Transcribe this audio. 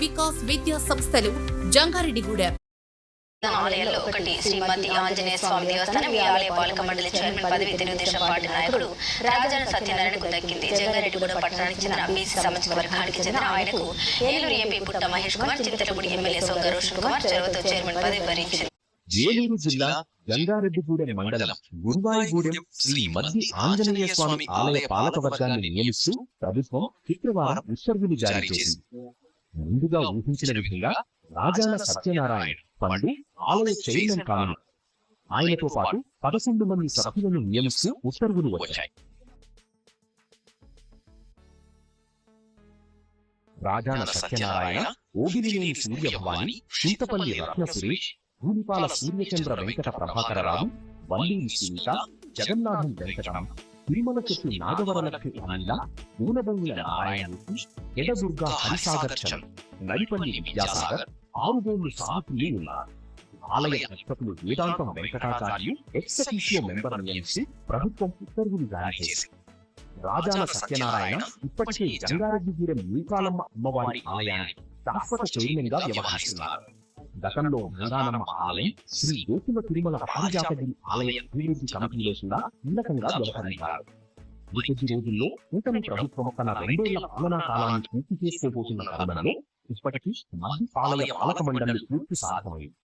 వికాస్ విద్యా సంస్థలు జంగారెడ్డిగూడెం. ఆలయాల్లో ఒకటి శ్రీమతి ఆంజనేయ స్వామి దేవస్థానం ఈ ఆలయ పాలక మండలి చైర్మన్ పదవి తెలుగుదేశం పార్టీ నాయకుడు రాజాన సత్యనారాయణకు దక్కింది. జంగారెడ్డిగూడెం పట్టణానికి చెందిన బీసీ సామాజిక వర్గానికి చెందిన ఆయనకు ఏలూరు ఎంపీ పుట్ట మహేష్ కుమార్, చింతలపూడి ఎమ్మెల్యే సొంగ రోషన్ కుమార్ చొరవతో చైర్మన్ పదవి భరించింది. ఏలూరు జిల్లా జంగారెడ్డిగూడెం మండలం గురువాయిగూడెం శ్రీ మద్ది ఆంజనేయ స్వామి ఆలయ పాలక వర్గాన్ని నియమిస్తూ ప్రభుత్వం శుక్రవారం ఉత్తర్వులు జారీ చేసింది. ముందుగా ఊహించిన విధంగా రాజాన సత్యనారాయణ పండు ఆలయ చైర్మన్ కానున్నారు. ఆయనతో పాటు 11 మంది సభ్యులను నియమిస్తూ ఉత్తర్వులు వచ్చాయి. రాజాన సత్యనారాయణ, ఓగిరినేని సూర్యభవాని, చింతపల్లి రత్న సురేష్, భూమిపాల సూర్యచంద్ర వెంకట ప్రభాకరరావు, వల్లీని సునీత, జగన్నాథం వెంకటరాం, తిరుమల చెట్టు నాగవరలక్ష్మి అనిల, మూలబంగుల నారాయణమూర్తి, ఎడదుర్గా హరిసాగర్ చంద్, నడిపల్లి విద్యాసాగర్, ఆరుగోళ్లు సాహులు ఉన్నారు. ఆలయ అర్చకులు వేదాంతం వెంకటాచార్యు ఎక్స్-అఫీషియో మెంబర్ నియమించి ప్రభుత్వం ఉత్తర్వులు జారీ చేసింది. రాజాన సత్యనారాయణ ఇప్పటికే జంగారెడ్డిగూడెం నూకాలమ్మ అమ్మవారి ఆలయానికి శాశ్వత చైర్మన్ గా వ్యవహరిస్తున్నారు. గతంలో గంగానమ్మ ఆలయం, శ్రీ గోకుల తిరుమల పారిజాతగిరి ఆలయ అభివృద్ధి కమిటీలో కూడా కీలకంగా వ్యవహరించారు. కొద్ది రోజుల్లో కూటమి ప్రభుత్వం తన 2 ఏళ్ల పాలనా కాలాన్ని పూర్తి చేసుకోబోతున్న తరుణంలో ఇప్పటికీ మద్ది ఆలయ పాలక మండలి పూర్తి సాధమైంది.